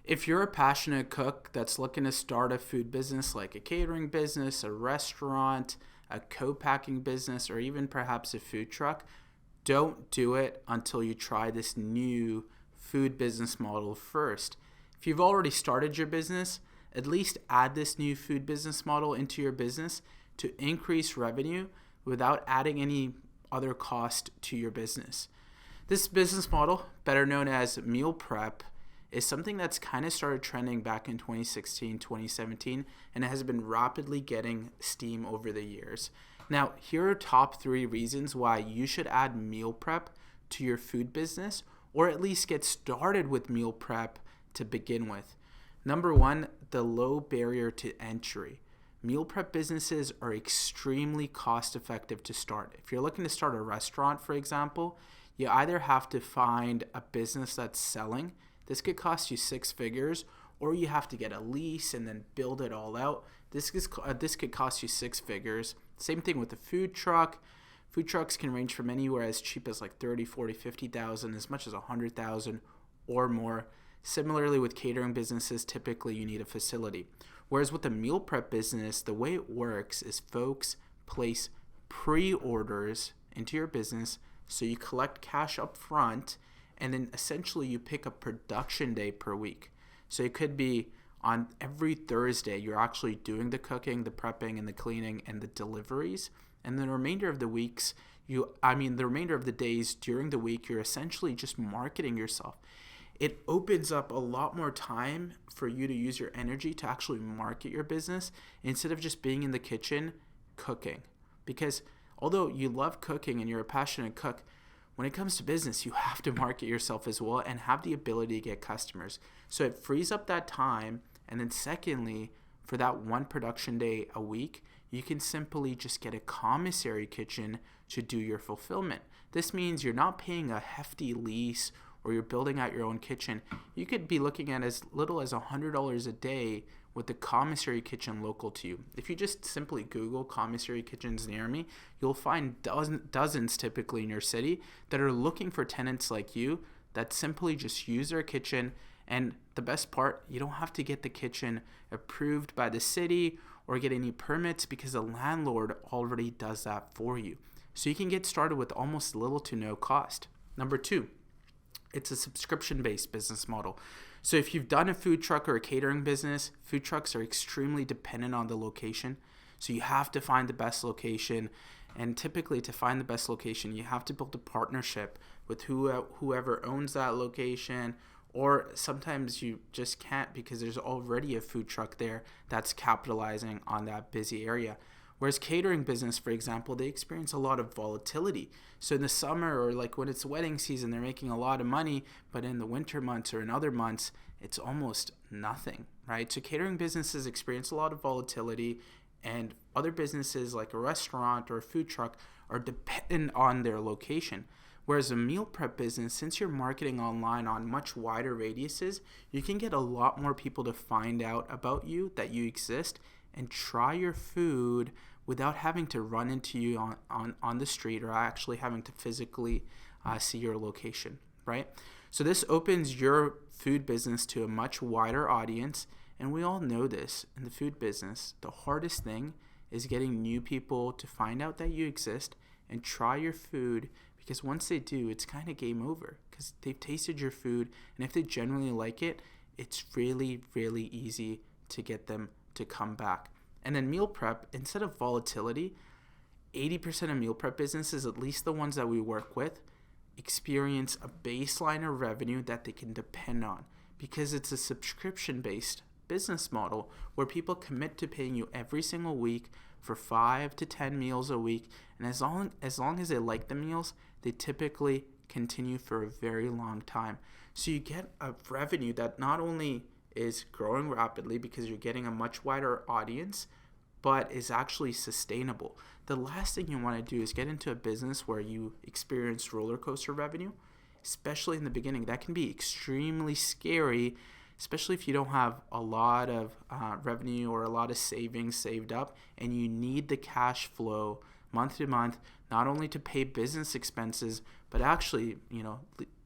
If you're a passionate cook that's looking to start a food business like a catering business, a restaurant, a co-packing business, or even perhaps a food truck, don't do it until you try this new food business model first. If you've already started your business, at least add this new food business model into your business to increase revenue without adding any other cost to your business. This business model, better known as meal prep, is something that's kind of started trending back in 2016, 2017, and it has been rapidly getting steam over the years. Now, here are top 3 reasons why you should add meal prep to your food business, or at least get started with meal prep to begin with. Number 1, the low barrier to entry. Meal prep businesses are extremely cost effective to start. If you're looking to start a restaurant, for example, you either have to find a business that's selling. This could cost you 6 figures, or you have to get a lease and then build it all out. This could cost you 6 figures. Same thing with the food truck. Food trucks can range from anywhere as cheap as like 30, 40, 50,000, as much as 100,000 or more. Similarly with catering businesses, typically you need a facility. Whereas with the meal prep business, the way it works is folks place pre-orders into your business, so you collect cash up front, and then essentially you pick a production day per week. So it could be on every Thursday, you're actually doing the cooking, the prepping, and the cleaning, and the deliveries. And the remainder of the the remainder of the days during the week, you're essentially just marketing yourself. It opens up a lot more time for you to use your energy to actually market your business instead of just being in the kitchen cooking. Because although you love cooking and you're a passionate cook, when it comes to business, you have to market yourself as well and have the ability to get customers. So it frees up that time. And then secondly, for that one production day a week, you can simply just get a commissary kitchen to do your fulfillment. This means you're not paying a hefty lease or you're building out your own kitchen. You could be looking at as little as $100 a day with the commissary kitchen local to you. If you just simply Google commissary kitchens near me, you'll find dozens typically in your city that are looking for tenants like you that simply just use their kitchen. And the best part, you don't have to get the kitchen approved by the city or get any permits because the landlord already does that for you. So you can get started with almost little to no cost. Number 2, it's a subscription-based business model. So if you've done a food truck or a catering business, food trucks are extremely dependent on the location. So you have to find the best location. And typically to find the best location, you have to build a partnership with whoever owns that location, or sometimes you just can't because there's already a food truck there that's capitalizing on that busy area. Whereas catering business, for example, they experience a lot of volatility. So in the summer or like when it's wedding season, they're making a lot of money, but in the winter months or in other months, it's almost nothing, right? So catering businesses experience a lot of volatility, and other businesses like a restaurant or a food truck are dependent on their location. Whereas a meal prep business, since you're marketing online on much wider radiuses, you can get a lot more people to find out about you, that you exist, and try your food without having to run into you on the street or actually having to physically see your location, right? So this opens your food business to a much wider audience, and we all know this in the food business. The hardest thing is getting new people to find out that you exist and try your food, because once they do, it's kind of game over because they've tasted your food, and if they genuinely like it, it's really, really easy to get them to come back. And then meal prep, instead of volatility, 80% of meal prep businesses, at least the ones that we work with, experience a baseline of revenue that they can depend on because it's a subscription-based business model where people commit to paying you every single week for 5 to 10 meals a week. And as long as they like the meals, they typically continue for a very long time. So you get a revenue that not only is growing rapidly because you're getting a much wider audience, but is actually sustainable. The last thing you want to do is get into a business where you experience roller coaster revenue, especially in the beginning. That can be extremely scary, especially if you don't have a lot of revenue or a lot of savings saved up, and you need the cash flow month to month, not only to pay business expenses, but actually,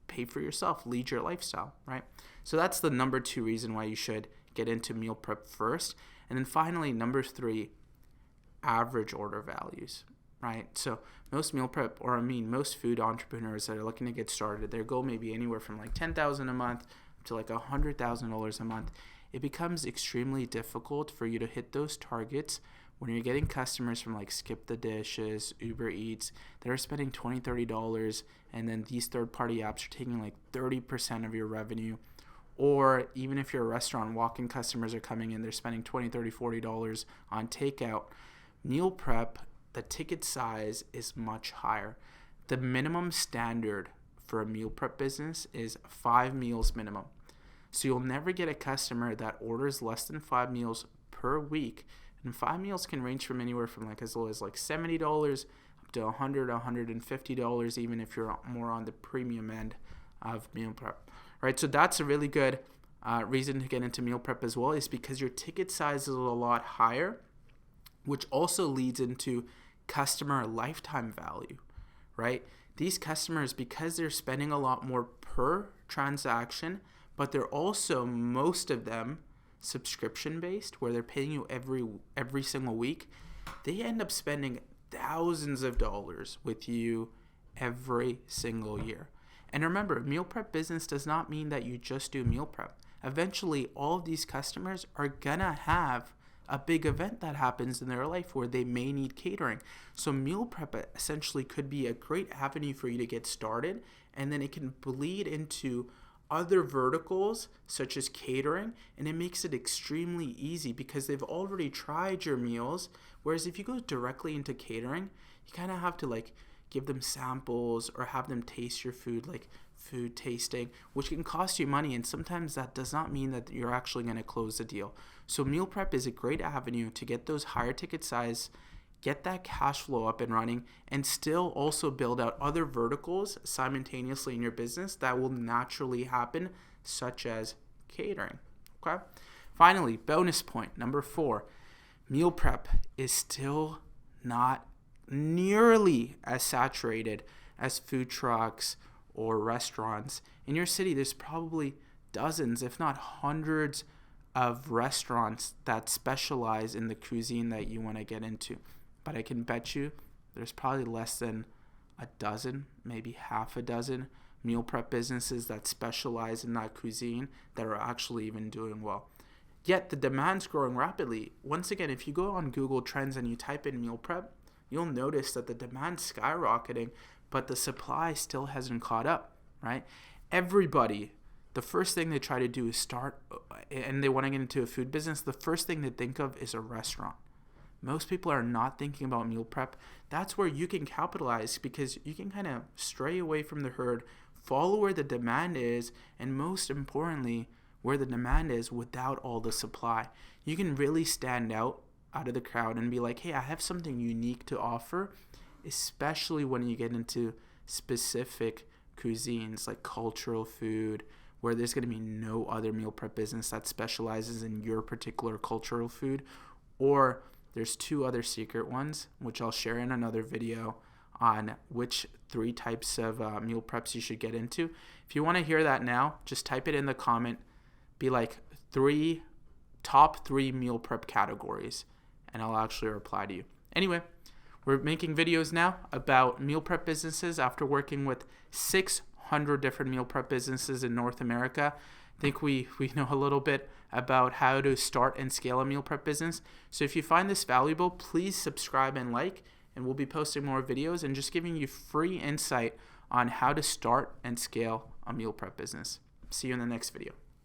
pay for yourself, lead your lifestyle, right? So that's the number 2 reason why you should get into meal prep first. And then finally, number 3, average order values, right? So most most food entrepreneurs that are looking to get started, their goal may be anywhere from like $10,000 a month to like $100,000 a month. It becomes extremely difficult for you to hit those targets when you're getting customers from like Skip the Dishes, Uber Eats, that are spending $20, $30, and then these third-party apps are taking like 30% of your revenue. Or even if you're a restaurant, walk-in customers are coming in, they're spending $20, $30, $40 on takeout. Meal prep, the ticket size is much higher. The minimum standard for a meal prep business is 5 meals minimum. So you'll never get a customer that orders less than 5 meals per week. And 5 meals can range from anywhere from like as low as like $70 up to $100, $150, even if you're more on the premium end of meal prep, right? So that's a really good reason to get into meal prep as well, is because your ticket size is a lot higher, which also leads into customer lifetime value, right? These customers, because they're spending a lot more per transaction, but they're also, most of them, subscription based, where they're paying you every single week, they end up spending thousands of dollars with you every single year. And remember, meal prep business does not mean that you just do meal prep. Eventually, all of these customers are gonna have a big event that happens in their life where they may need catering. So meal prep essentially could be a great avenue for you to get started, and then it can bleed into other verticals such as catering, and it makes it extremely easy because they've already tried your meals. Whereas if you go directly into catering, you kind of have to like give them samples or have them taste your food, like food tasting, which can cost you money, and sometimes that does not mean that you're actually going to close the deal. So meal prep is a great avenue to get those higher ticket size, get that cash flow up and running, and still also build out other verticals simultaneously in your business that will naturally happen, such as catering. Okay. Finally, bonus point number 4, meal prep is still not nearly as saturated as food trucks or restaurants. In your city, there's probably dozens, if not hundreds, of restaurants that specialize in the cuisine that you want to get into. But I can bet you there's probably less than a dozen, maybe half a dozen meal prep businesses that specialize in that cuisine that are actually even doing well. Yet the demand's growing rapidly. Once again, if you go on Google Trends and you type in meal prep, you'll notice that the demand's skyrocketing, but the supply still hasn't caught up, right? Everybody, the first thing they try to do is start, and they want to get into a food business, the first thing they think of is a restaurant. Most people are not thinking about meal prep. That's where you can capitalize, because you can kind of stray away from the herd, follow where the demand is, and most importantly, where the demand is without all the supply. You can really stand out of the crowd and be like, hey, I have something unique to offer, especially when you get into specific cuisines like cultural food, where there's going to be no other meal prep business that specializes in your particular cultural food. Or there's 2 other secret ones, which I'll share in another video, on which 3 types of meal preps you should get into. If you want to hear that now, just type it in the comment, be like top 3 meal prep categories, and I'll actually reply to you. Anyway, we're making videos now about meal prep businesses after working with 600 different meal prep businesses in North America. I think we know a little bit about how to start and scale a meal prep business. So if you find this valuable, please subscribe and like, and we'll be posting more videos and just giving you free insight on how to start and scale a meal prep business. See you in the next video.